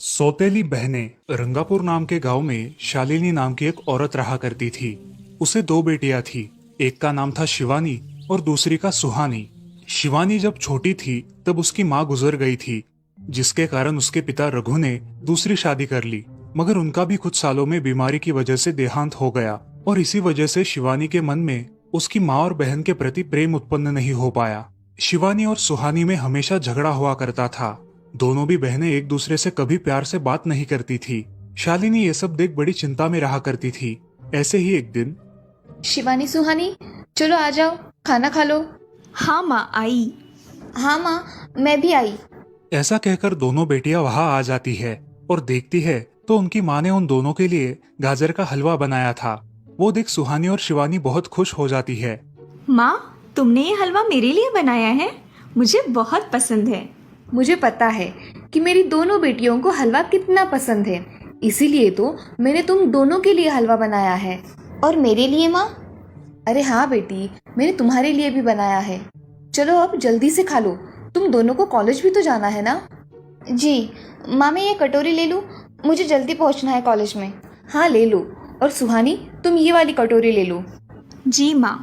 सौतेली बहनें। रंगापुर नाम के गांव में शालिनी नाम की एक औरत रहा करती थी। उसे दो बेटियां थी। एक का नाम था शिवानी और दूसरी का सुहानी। शिवानी जब छोटी थी तब उसकी माँ गुजर गई थी, जिसके कारण उसके पिता रघु ने दूसरी शादी कर ली। मगर उनका भी कुछ सालों में बीमारी की वजह से देहांत हो गया और इसी वजह से शिवानी के मन में उसकी माँ और बहन के प्रति प्रेम उत्पन्न नहीं हो पाया। शिवानी और सुहानी में हमेशा झगड़ा हुआ करता था। दोनों भी बहनें एक दूसरे से कभी प्यार से बात नहीं करती थी। शालिनी ये सब देख बड़ी चिंता में रहा करती थी। ऐसे ही एक दिन, शिवानी सुहानी, चलो आ जाओ, खाना खा लो। हाँ माँ, आई। हाँ माँ, मैं भी आई। ऐसा कहकर दोनों बेटियां वहां आ जाती है और देखती है तो उनकी माँ ने उन दोनों के लिए गाजर का हलवा बनाया था। वो देख सुहानी और शिवानी बहुत खुश हो जाती है। माँ, तुमने ये हलवा मेरे लिए बनाया है? मुझे बहुत पसंद है। मुझे पता है कि मेरी दोनों बेटियों को हलवा कितना पसंद है, इसीलिए तो मैंने तुम दोनों के लिए हलवा बनाया है। और मेरे लिए माँ? अरे हाँ बेटी, मैंने तुम्हारे लिए भी बनाया है। चलो अब जल्दी से खा लो, तुम दोनों को कॉलेज भी तो जाना है ना। जी माँ, मैं ये कटोरी ले लूँ? मुझे जल्दी पहुँचना है कॉलेज में। हाँ ले लो। और सुहानी, तुम ये वाली कटोरी ले लो। जी माँ।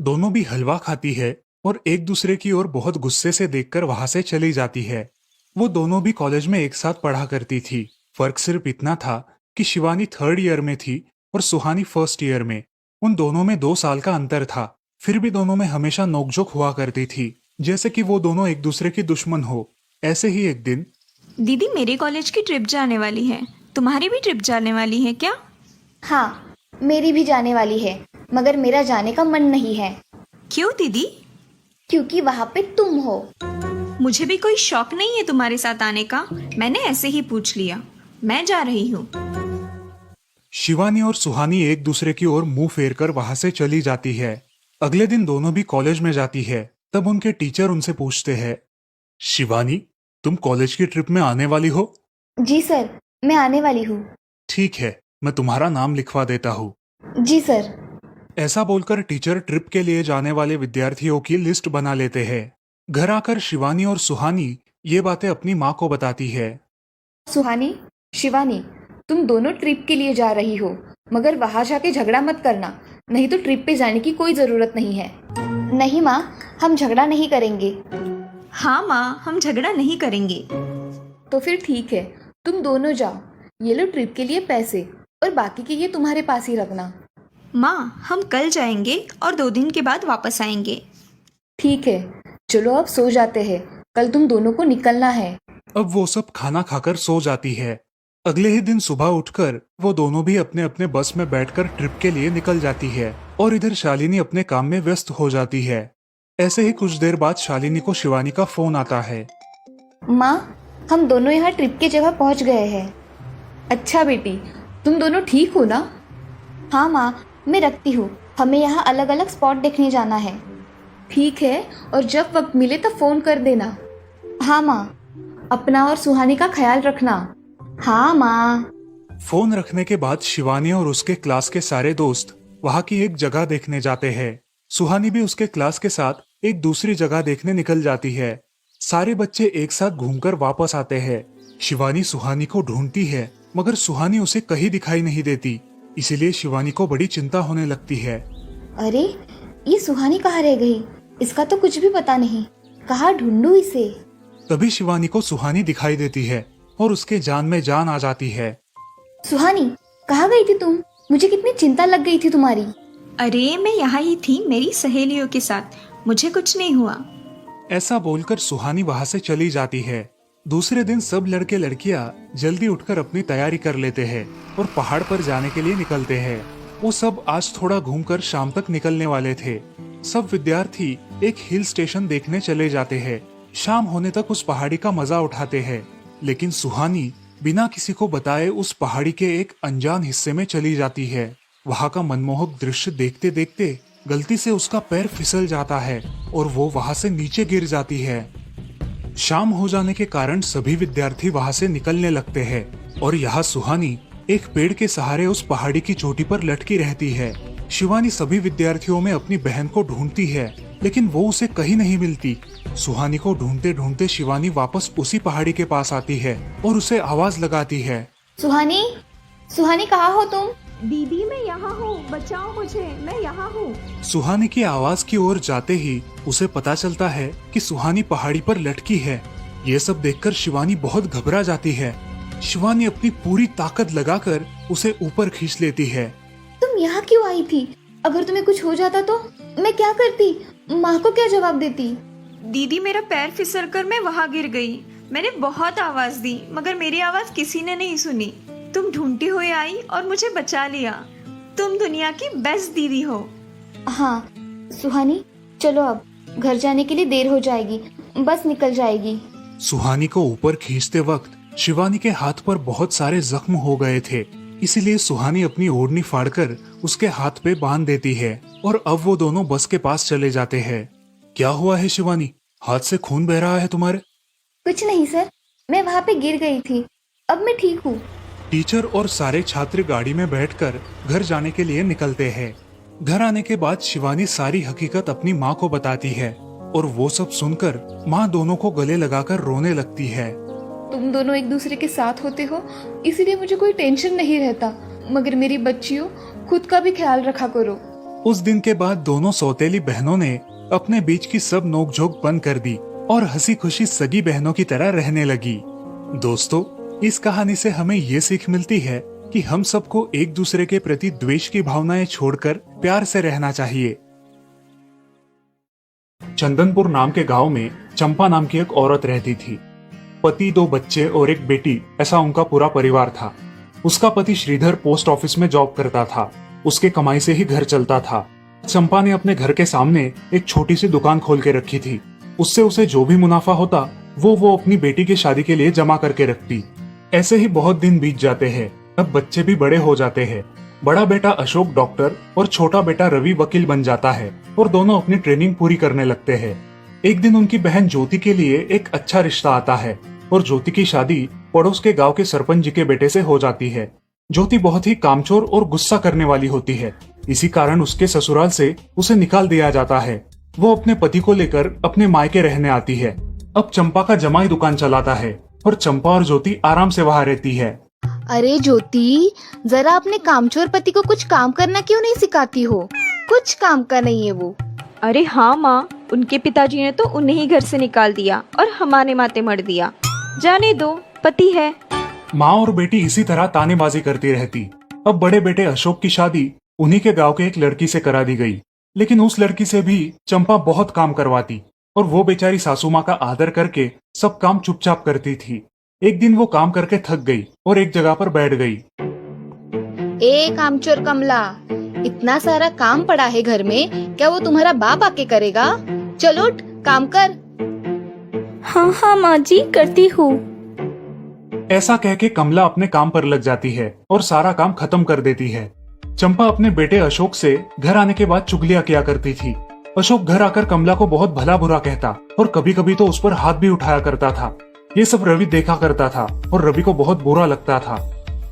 दोनों भी हलवा खाती है और एक दूसरे की ओर बहुत गुस्से से देखकर वहां से चली जाती है। वो दोनों भी कॉलेज में एक साथ पढ़ा करती थी। फर्क सिर्फ इतना था कि शिवानी 3rd ईयर में थी और सुहानी 1st ईयर में। उन दोनों में 2 साल का अंतर था। फिर भी दोनों में हमेशा नोकझोंक हुआ करती थी, जैसे कि वो दोनों एक दूसरे की दुश्मन हो। ऐसे ही एक दिन, दीदी, मेरे कॉलेज की ट्रिप जाने वाली है। तुम्हारी भी ट्रिप जाने वाली है क्या? हाँ, मेरी भी जाने वाली है, मगर मेरा जाने का मन नहीं है। क्यों दीदी? क्योंकि वहाँ पे तुम हो। मुझे भी कोई शौक नहीं है तुम्हारे साथ आने का। मैंने ऐसे ही पूछ लिया। मैं जा रही हूँ। शिवानी और सुहानी एक दूसरे की ओर मुंह फेरकर वहां से चली जाती है। अगले दिन दोनों भी कॉलेज में जाती है। तब उनके टीचर उनसे पूछते हैं, शिवानी, तुम कॉलेज की ट्रिप में आने वाली हो? जी सर, मैं आने वाली हूँ। ठीक है, मैं तुम्हारा नाम लिखवा देता हूँ। जी सर। ऐसा बोलकर टीचर ट्रिप के लिए जाने वाले विद्यार्थियों की लिस्ट बना लेते हैं। घर आकर शिवानी और सुहानी ये बातें अपनी माँ को बताती है। सुहानी, शिवानी, तुम दोनों ट्रिप के लिए जा रही हो, मगर वहां जाके झगड़ा मत करना, नहीं तो ट्रिप पे जाने की कोई जरूरत नहीं है। नहीं माँ, हम झगड़ा नहीं करेंगे। हाँ माँ, हम झगड़ा नहीं करेंगे। तो फिर ठीक है, तुम दोनों जाओ। ये लो ट्रिप के लिए पैसे, और बाकी के ये तुम्हारे पास ही रखना। माँ, हम कल जाएंगे और 2 दिन के बाद वापस आएंगे। ठीक है, चलो अब सो जाते हैं, कल तुम दोनों को निकलना है। अब वो सब खाना खाकर सो जाती है। अगले ही दिन सुबह उठकर वो दोनों भी अपने अपने बस में बैठकर ट्रिप के लिए निकल जाती है और इधर शालिनी अपने काम में व्यस्त हो जाती है। ऐसे ही कुछ देर बाद शालिनी को शिवानी का फोन आता है। माँ, हम दोनों यहाँ ट्रिप की जगह पहुँच गए हैं। अच्छा बेटी, तुम दोनों ठीक हो ना? हाँ माँ, मैं रखती हूँ, हमें यहाँ अलग अलग स्पॉट देखने जाना है। ठीक है, और जब वक्त मिले तब फोन कर देना। हाँ माँ, अपना और सुहानी का ख्याल रखना। हाँ माँ। फोन रखने के बाद शिवानी और उसके क्लास के सारे दोस्त वहाँ की एक जगह देखने जाते हैं। सुहानी भी उसके क्लास के साथ एक दूसरी जगह देखने निकल जाती है। सारे बच्चे एक साथ घूमकर वापस आते हैं। शिवानी सुहानी को ढूंढती है, मगर सुहानी उसे कहीं दिखाई नहीं देती। इसीलिए शिवानी को बड़ी चिंता होने लगती है। अरे, ये सुहानी कहाँ रह गई? इसका तो कुछ भी पता नहीं, कहाँ ढूंढूं इसे? तभी शिवानी को सुहानी दिखाई देती है और उसके जान में जान आ जाती है। सुहानी, कहाँ गई थी तुम? मुझे कितनी चिंता लग गई थी तुम्हारी। अरे, मैं यहाँ ही थी मेरी सहेलियों के साथ, मुझे कुछ नहीं हुआ। ऐसा बोलकर सुहानी वहाँ से चली जाती है। दूसरे दिन सब लड़के लड़कियाँ जल्दी उठकर अपनी तैयारी कर लेते हैं और पहाड़ पर जाने के लिए निकलते हैं। वो सब आज थोड़ा घूमकर शाम तक निकलने वाले थे। सब विद्यार्थी एक हिल स्टेशन देखने चले जाते हैं। शाम होने तक उस पहाड़ी का मजा उठाते हैं, लेकिन सुहानी बिना किसी को बताए उस पहाड़ी के एक अनजान हिस्से में चली जाती है। वहाँ का मनमोहक दृश्य देखते देखते गलती से उसका पैर फिसल जाता है और वो वहाँ से नीचे गिर जाती है। शाम हो जाने के कारण सभी विद्यार्थी वहाँ से निकलने लगते हैं और यहाँ सुहानी एक पेड़ के सहारे उस पहाड़ी की चोटी पर लटकी रहती है। शिवानी सभी विद्यार्थियों में अपनी बहन को ढूंढती है, लेकिन वो उसे कहीं नहीं मिलती। सुहानी को ढूंढते ढूंढते शिवानी वापस उसी पहाड़ी के पास आती है और उसे आवाज लगाती है। सुहानी, सुहानी कहाँ हो तुम? दीदी मैं यहाँ हूँ, बचाओ मुझे, मैं यहाँ हूँ। सुहानी की आवाज की ओर जाते ही उसे पता चलता है कि सुहानी पहाड़ी पर लटकी है। ये सब देखकर शिवानी बहुत घबरा जाती है। शिवानी अपनी पूरी ताकत लगाकर उसे ऊपर खींच लेती है। तुम यहाँ क्यों आई थी? अगर तुम्हें कुछ हो जाता तो मैं क्या करती? माँ को क्या जवाब देती? दीदी मेरा पैर फिसल कर मैं वहाँ गिर गई। मैंने बहुत आवाज दी मगर मेरी आवाज किसी ने नहीं सुनी। तुम ढूंढती हुई आई और मुझे बचा लिया। तुम दुनिया की बेस्ट दीदी हो। हाँ सुहानी, चलो अब घर जाने के लिए देर हो जाएगी, बस निकल जाएगी। सुहानी को ऊपर खींचते वक्त शिवानी के हाथ पर बहुत सारे जख्म हो गए थे, इसीलिए सुहानी अपनी ओढ़नी फाड़कर उसके हाथ पे बांध देती है और अब वो दोनों बस के पास चले जाते हैं। क्या हुआ है शिवानी, हाथ से खून बह रहा है तुम्हारे? कुछ नहीं सर, मैं वहाँ पे गिर गई थी, अब मैं ठीक हूँ। टीचर और सारे छात्र गाड़ी में बैठकर घर जाने के लिए निकलते हैं। घर आने के बाद शिवानी सारी हकीकत अपनी माँ को बताती है और वो सब सुनकर माँ दोनों को गले लगाकर रोने लगती है। तुम दोनों एक दूसरे के साथ होते हो, इसीलिए मुझे कोई टेंशन नहीं रहता, मगर मेरी बच्चियों खुद का भी ख्याल रखा करो। उस दिन के बाद दोनों सौतेली बहनों ने अपने बीच की सब नोकझोंक बंद कर दी और हंसी खुशी सगी बहनों की तरह रहने लगी। दोस्तों, इस कहानी से हमें ये सीख मिलती है कि हम सबको एक दूसरे के प्रति द्वेष की भावनाएं छोड़कर प्यार से रहना चाहिए। चंदनपुर नाम के गांव में चंपा नाम की एक औरत रहती थी। पति, 2 बच्चे और एक बेटी, ऐसा उनका पूरा परिवार था। उसका पति श्रीधर पोस्ट ऑफिस में जॉब करता था। उसके कमाई से ही घर चलता था। चंपा ने अपने घर के सामने एक छोटी सी दुकान खोल के रखी थी। उससे उसे जो भी मुनाफा होता वो अपनी बेटी की शादी के लिए जमा करके रखती। ऐसे ही बहुत दिन बीत जाते हैं। अब बच्चे भी बड़े हो जाते हैं। बड़ा बेटा अशोक डॉक्टर और छोटा बेटा रवि वकील बन जाता है और दोनों अपनी ट्रेनिंग पूरी करने लगते हैं। एक दिन उनकी बहन ज्योति के लिए एक अच्छा रिश्ता आता है और ज्योति की शादी पड़ोस के गांव के सरपंच जी के बेटे से हो जाती है। ज्योति बहुत ही कामचोर और गुस्सा करने वाली होती है, इसी कारण उसके ससुराल से उसे निकाल दिया जाता है। वो अपने पति को लेकर अपने मायके रहने आती है। अब चंपा का जमाई दुकान चलाता है और चंपा और ज्योति आराम से वहाँ रहती है। अरे ज्योति, जरा अपने कामचोर पति को कुछ काम करना क्यों नहीं सिखाती हो? कुछ काम का नहीं है वो। अरे हाँ माँ, उनके पिताजी ने तो उन्हें ही घर से निकाल दिया और हमारे माथे मर दिया। जाने दो, पति है। माँ और बेटी इसी तरह तानेबाजी करती रहती। अब बड़े बेटे अशोक की शादी उन्हीं के गांव के एक लड़की से करा दी गई, लेकिन उस लड़की से भी चंपा बहुत काम करवाती और वो बेचारी सासू माँ का आदर करके सब काम चुपचाप करती थी। एक दिन वो काम करके थक गई और एक जगह पर बैठ गई। ए कामचोर कमला, इतना सारा काम पड़ा है घर में, क्या वो तुम्हारा बाप आके करेगा? चलो उठ, काम कर। हाँ हाँ माँ जी, करती हूँ। ऐसा कह के कमला अपने काम पर लग जाती है और सारा काम खत्म कर देती है। चंपा अपने बेटे अशोक से घर आने के बाद चुगलियां किया करती थी। अशोक घर आकर कमला को बहुत भला बुरा कहता और कभी कभी तो उस पर हाथ भी उठाया करता था। ये सब रवि देखा करता था और रवि को बहुत बुरा लगता था।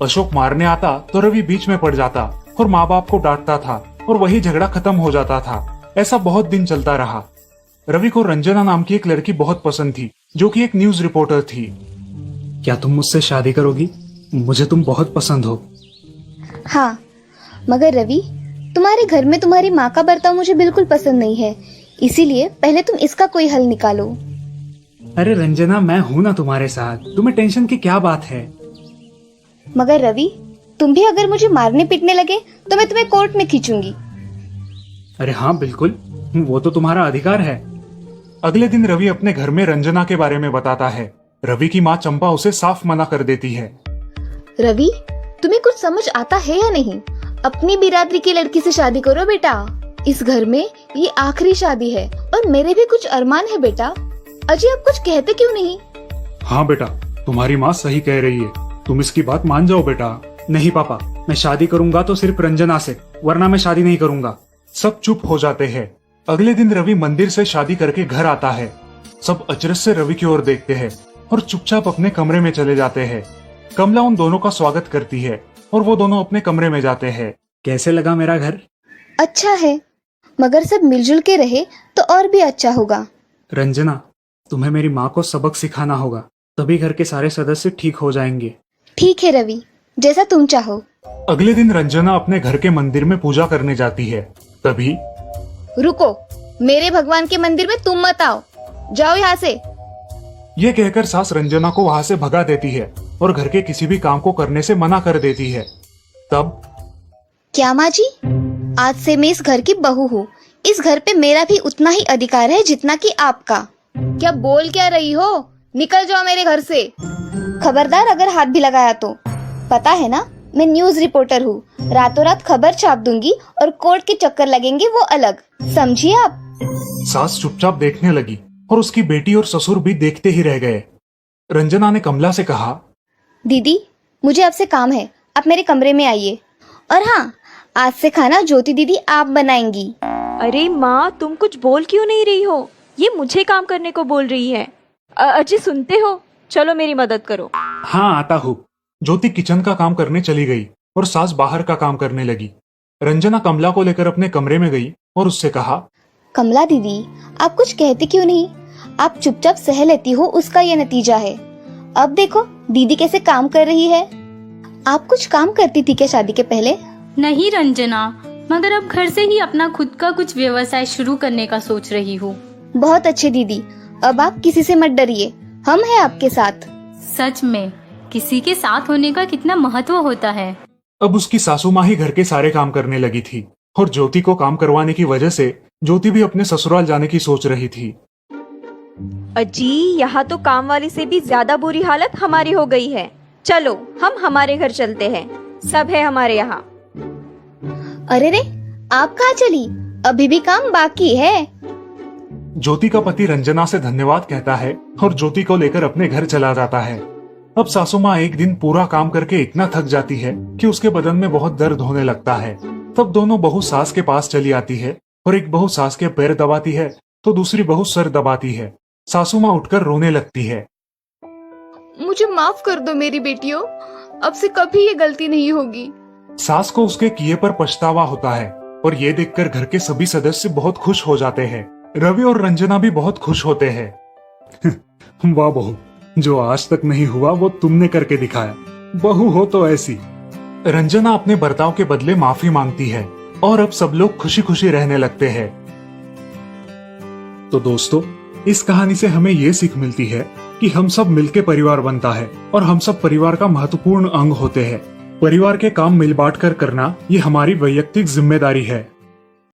अशोक मारने आता तो रवि बीच में पड़ जाता और माँ बाप को डांटता था और वही झगड़ा खत्म हो जाता था। ऐसा बहुत दिन चलता रहा। रवि को रंजना नाम की एक लड़की बहुत पसंद थी, जो कि एक न्यूज रिपोर्टर थी। क्या तुम मुझसे शादी करोगी? मुझे तुम बहुत पसंद हो। हाँ, मगर रवि, तुम्हारे घर में तुम्हारी माँ का बर्ताव मुझे बिल्कुल पसंद नहीं है, इसीलिए पहले तुम इसका कोई हल निकालो। अरे रंजना, मैं हूँ ना तुम्हारे साथ, तुम्हें टेंशन की क्या बात है? मगर रवि, तुम भी अगर मुझे मारने पीटने लगे तो मैं तुम्हें कोर्ट में खींचूंगी। अरे हाँ बिल्कुल, वो तो तुम्हारा अधिकार है। अगले दिन रवि अपने घर में रंजना के बारे में बताता है। रवि की माँ चंपा उसे साफ मना कर देती है। रवि, तुम्हें कुछ समझ आता है या नहीं? अपनी बिरादरी की लड़की से शादी करो बेटा। इस घर में ये आखिरी शादी है और मेरे भी कुछ अरमान है बेटा। अजय, आप कुछ कहते क्यों नहीं? हाँ बेटा, तुम्हारी माँ सही कह रही है, तुम इसकी बात मान जाओ बेटा। नहीं पापा, मैं शादी करूंगा तो सिर्फ रंजना से, वरना मैं शादी नहीं करूंगा। सब चुप हो जाते हैं। अगले दिन रवि मंदिर से शादी करके घर आता है। सब अचरज से रवि की ओर देखते हैं और चुपचाप अपने कमरे में चले जाते हैं। कमला उन दोनों का स्वागत करती है और वो दोनों अपने कमरे में जाते हैं। कैसे लगा मेरा घर? अच्छा है, मगर सब मिलजुल के रहे तो और भी अच्छा होगा। रंजना, तुम्हें मेरी माँ को सबक सिखाना होगा, तभी घर के सारे सदस्य ठीक हो जाएंगे। ठीक है रवि, जैसा तुम चाहो। अगले दिन रंजना अपने घर के मंदिर में पूजा करने जाती है। तभी रुको, मेरे भगवान के मंदिर में तुम मत आओ, जाओ यहाँ से। ये कहकर सास रंजना को वहां से भगा देती है और घर के किसी भी काम को करने से मना कर देती है। तब क्या माँ जी, आज से मैं इस घर की बहू हूँ। इस घर पे मेरा भी उतना ही अधिकार है जितना कि आपका। क्या बोल क्या रही हो? निकल जाओ मेरे घर से। खबरदार अगर हाथ भी लगाया तो। पता है ना, मैं न्यूज रिपोर्टर हूँ। रातों रात खबर छाप दूंगी और कोर्ट के चक्कर लगेंगे वो अलग, समझिए आप। सास चुपचाप देखने लगी और उसकी बेटी और ससुर भी देखते ही रह गए। रंजना ने कमला से कहा, दीदी, मुझे आपसे काम है, आप मेरे कमरे में आइए। और हाँ, आज से खाना ज्योति दीदी आप बनाएंगी। अरे माँ, तुम कुछ बोल क्यों नहीं रही हो? ये मुझे काम करने को बोल रही है। अजय सुनते हो? चलो मेरी मदद करो। हाँ आता हूँ। ज्योति किचन का काम करने चली गई और सास बाहर का काम करने लगी। रंजना कमला को लेकर अपने कमरे में गई और उससे कहा, कमला दीदी, आप कुछ कहते क्यों नहीं? आप चुपचाप सह लेती हो, उसका ये नतीजा है। अब देखो दीदी कैसे काम कर रही है। आप कुछ काम करती थी क्या शादी के पहले? नहीं रंजना, मगर अब घर से ही अपना खुद का कुछ व्यवसाय शुरू करने का सोच रही हूँ। बहुत अच्छे दीदी, अब आप किसी से मत डरिए, हम हैं आपके साथ। सच में किसी के साथ होने का कितना महत्व होता है। अब उसकी सासू माँ ही घर के सारे काम करने लगी थी और ज्योति को काम करवाने की वजह से ज्योति भी अपने ससुराल जाने की सोच रही थी। अजी, यहाँ तो काम वाली से भी ज्यादा बुरी हालत हमारी हो गई है। चलो हम हमारे घर चलते हैं, सब है हमारे यहाँ। अरे रे, आप कहाँ चली? अभी भी काम बाकी है। ज्योति का पति रंजना से धन्यवाद कहता है और ज्योति को लेकर अपने घर चला जाता है। अब सासू माँ एक दिन पूरा काम करके इतना थक जाती है कि उसके बदन में बहुत दर्द होने लगता है। तब दोनों बहू सास के पास चली आती है और एक बहू सास के पैर दबाती है तो दूसरी बहू सर दबाती है। सासू माँ उठकर रोने लगती है। मुझे माफ कर दो मेरी बेटियों, अब से कभी ये गलती नहीं होगी। सास को उसके किए पर पछतावा होता है और ये देखकर घर के सभी सदस्य बहुत खुश हो जाते हैं। रवि और रंजना भी बहुत खुश होते हैं। वाह बहू, जो आज तक नहीं हुआ वो तुमने करके दिखाया। बहू हो तो ऐसी। रंजना अपने बर्ताव के बदले माफी मांगती है और अब सब लोग खुशी खुशी रहने लगते हैं। तो दोस्तों, इस कहानी से हमें ये सीख मिलती है कि हम सब मिलके परिवार बनता है और हम सब परिवार का महत्वपूर्ण अंग होते हैं। परिवार के काम मिल बांट कर करना ये हमारी वैयक्तिक जिम्मेदारी है।